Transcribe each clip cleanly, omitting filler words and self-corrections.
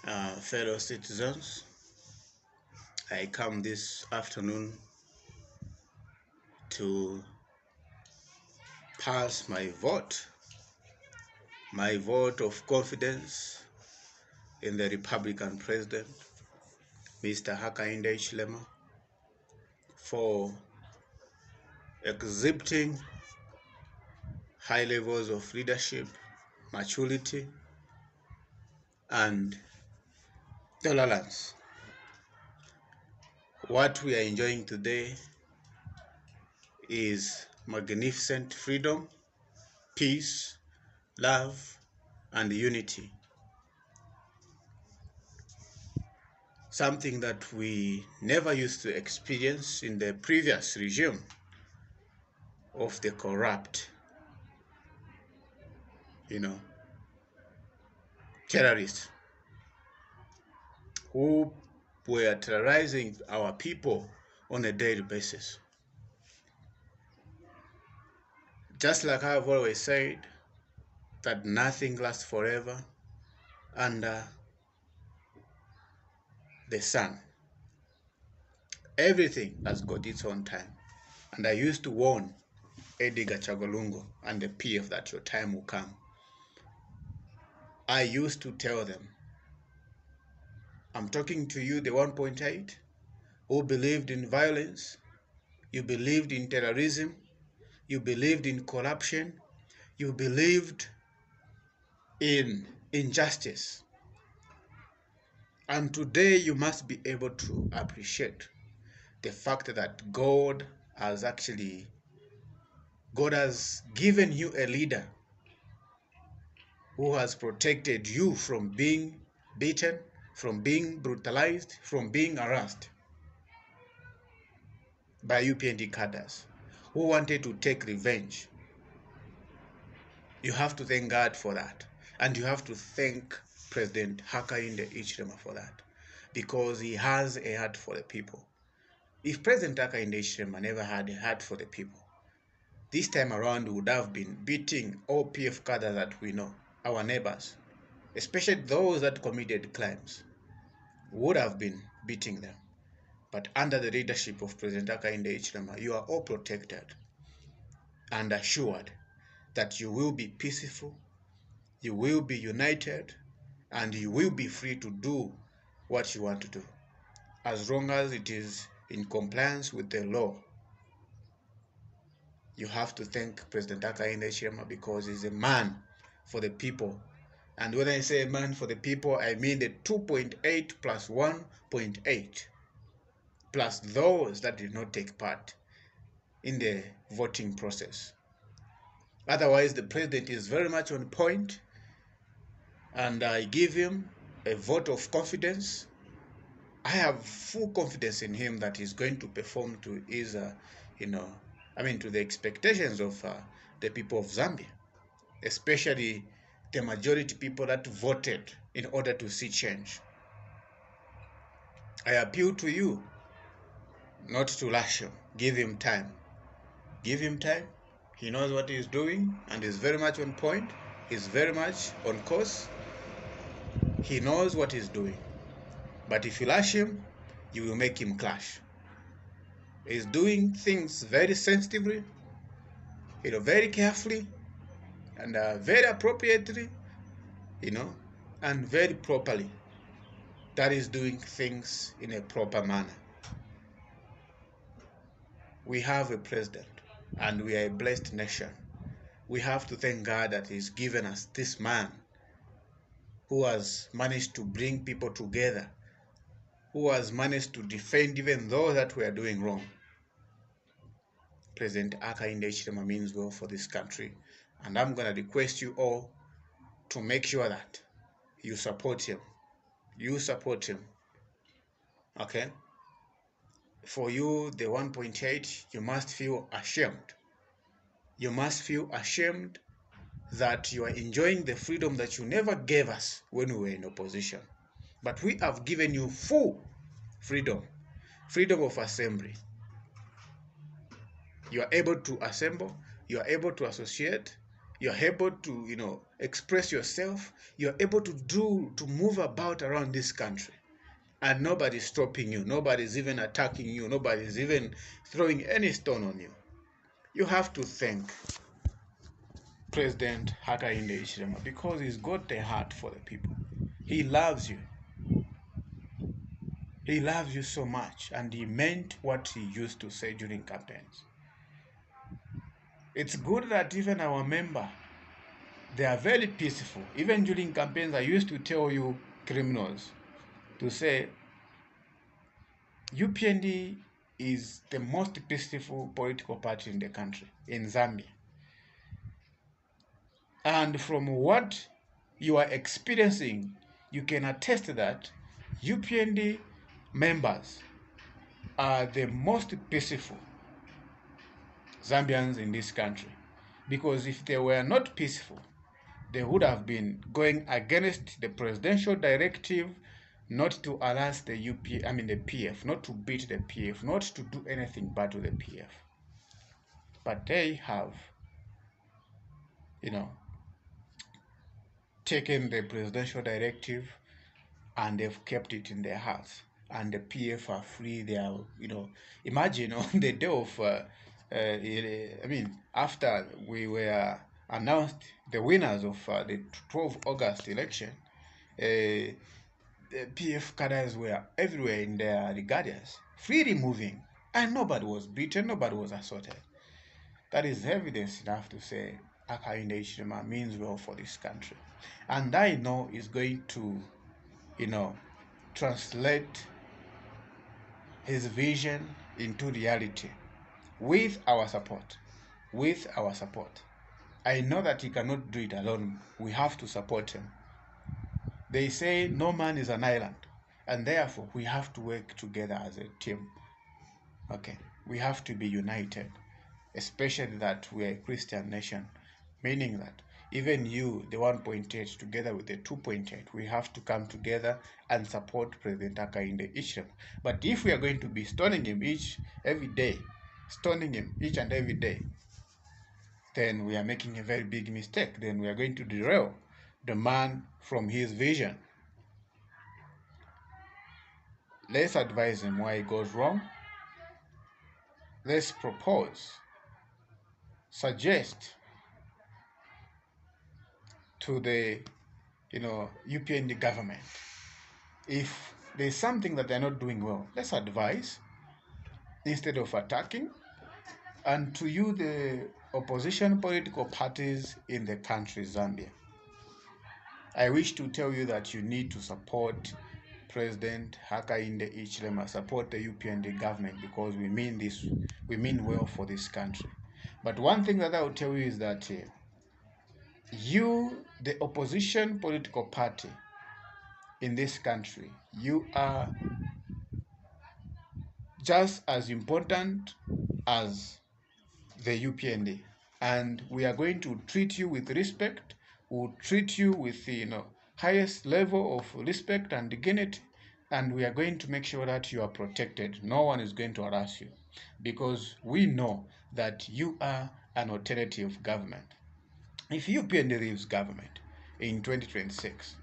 Fellow citizens, I come this afternoon to pass my vote of confidence in the Republican President, Mr. Hakainde Hichilema, for exhibiting high levels of leadership, maturity, and tolerance. What we are enjoying today is magnificent freedom, peace, love, and unity. Something that we never used to experience in the previous regime of the corrupt, terrorists who were terrorizing our people on a daily basis. Just like I've always said, that nothing lasts forever under the sun. Everything has got its own time. And I used to warn Edgar Chagolungo and the PF that your time will come. I used to tell them, I'm talking to you, the 1.8, who believed in violence, you believed in terrorism, you believed in corruption, you believed in injustice. And today you must be able to appreciate the fact that God has given you a leader who has protected you from being beaten, from being brutalized, from being harassed by UPND cadres who wanted to take revenge. You have to thank God for that. And you have to thank President Hakainde Hichilema for that, because he has a heart for the people. If President Hakainde Hichilema never had a heart for the people, this time around we would have been beating all PF cadres that we know, our neighbors, especially those that committed crimes. We would have been beating them. But under the leadership of President Hakainde Hichilema, you are all protected and assured that you will be peaceful, you will be united, and you will be free to do what you want to do, as long as it is in compliance with the law. You have to thank President Hakainde Hichilema because he's a man for the people. And when I say a man for the people, I mean the 2.8 plus 1.8, plus those that did not take part in the voting process. Otherwise, the president is very much on point, and I give him a vote of confidence. I have full confidence in him that he's going to perform to his, to the expectations of the people of Zambia, especially the majority people that voted in order to see change. I appeal to you not to rush him. Give him time. Give him time. He knows what he's doing and is very much on point. He's very much on course. He knows what he's doing. But if you rush him, you will make him clash. He's doing things very sensitively, very carefully, and very appropriately, and very properly. That is doing things in a proper manner. We have a president, and we are a blessed nation. We have to thank God that He's given us this man who has managed to bring people together, who has managed to defend even those that were doing wrong. President Hakainde Hichilema means well for this country, and I'm going to request you all to make sure that you support him. You support him. Okay? For you, the 1.8, you must feel ashamed. You must feel ashamed that you are enjoying the freedom that you never gave us when we were in opposition. But we have given you full freedom of assembly. You are able to assemble, you are able to associate, You're able to, express yourself. You're able to move about around this country. And nobody's stopping you. Nobody's even attacking you. Nobody's even throwing any stone on you. You have to thank President Hakainde Hichilema because he's got a heart for the people. He loves you. He loves you so much, and he meant what he used to say during campaigns. It's good that even our member, they are very peaceful. Even during campaigns, I used to tell you criminals to say, UPND is the most peaceful political party in the country, in Zambia. And from what you are experiencing, you can attest that UPND members are the most peaceful Zambians in this country. Because if they were not peaceful, they would have been going against the presidential directive not to harass the PF, not to beat the PF, not to do anything bad to the PF. But they have, taken the presidential directive and they've kept it in their hearts. And the PF are free. They are, imagine on the day of, after we were announced the winners of the 12 August election, the PF cadres were everywhere in their regalias, freely moving, and nobody was beaten, nobody was assaulted. That is evidence enough to say Hakainde Hichilema means well for this country. And I know is going to, translate his vision into reality with our support. With our support. I know that he cannot do it alone. We have to support him. They say no man is an island, and therefore we have to work together as a team. Okay, we have to be united, especially that we are a Christian nation, meaning that even you, the 1.8, together with the 2.8, we have to come together and support President Hakainde Hichilema. But if we are going to be stoning him each and every day, then we are making a very big mistake. Then we are going to derail the man from his vision. Let's advise him why he goes wrong. Let's propose, suggest to the UPND government, if there's something that they're not doing well, let's advise instead of attacking. And to you, the opposition political parties in the country, Zambia, I wish to tell you that you need to support President Hakainde Hichilema, support the UPND government, because we mean this, we mean well for this country. But one thing that I will tell you is that you, the opposition political party in this country, you are just as important as the UPND, and we are going to treat you with respect. We'll treat you with the highest level of respect and dignity, and we are going to make sure that you are protected. No one is going to harass you, because we know that you are an alternative government. If UPND leaves government in 2026,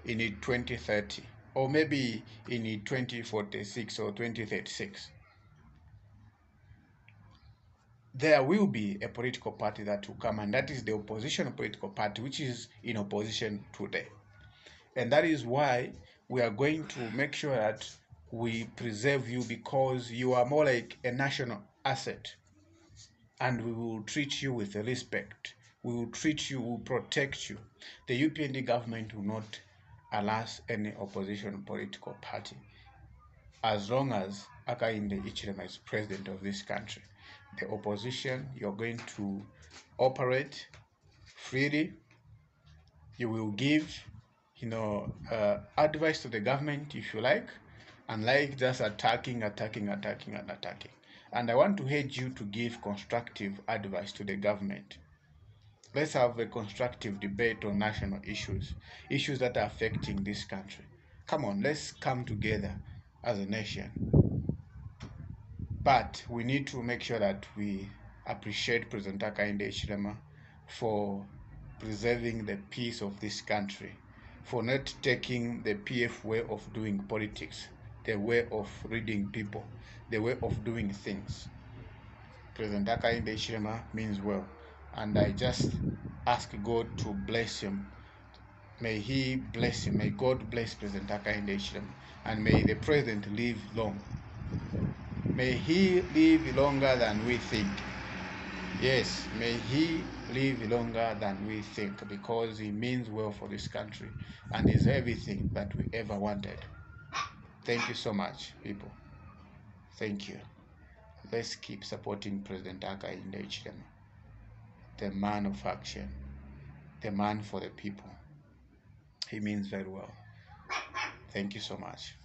in 2030, or maybe in 2046 or 2036, there will be a political party that will come, and that is the opposition political party, which is in opposition today. And that is why we are going to make sure that we preserve you, because you are more like a national asset, and we will treat you with respect. We will treat you, we will protect you. The UPND government will not harass any opposition political party as long as Hakainde Hichilema is president of this country. The opposition, you're going to operate freely. You will give, advice to the government if you like, and like just attacking. And I want to urge you to give constructive advice to the government. Let's have a constructive debate on national issues that are affecting this country. Come on, let's come together as a nation. But we need to make sure that we appreciate President Hakainde Hichilema for preserving the peace of this country, for not taking the PF way of doing politics, the way of reading people, the way of doing things. President Hakainde Hichilema means well, and I just ask God to bless him. May he bless him. May God bless President Hakainde Hichilema, and may the president live long. May he live longer than we think. Yes, may he live longer than we think, because he means well for this country and is everything that we ever wanted. Thank you so much, people. Thank you. Let's keep supporting President Hakainde Hichilema, the man of action, the man for the people. He means very well. Thank you so much.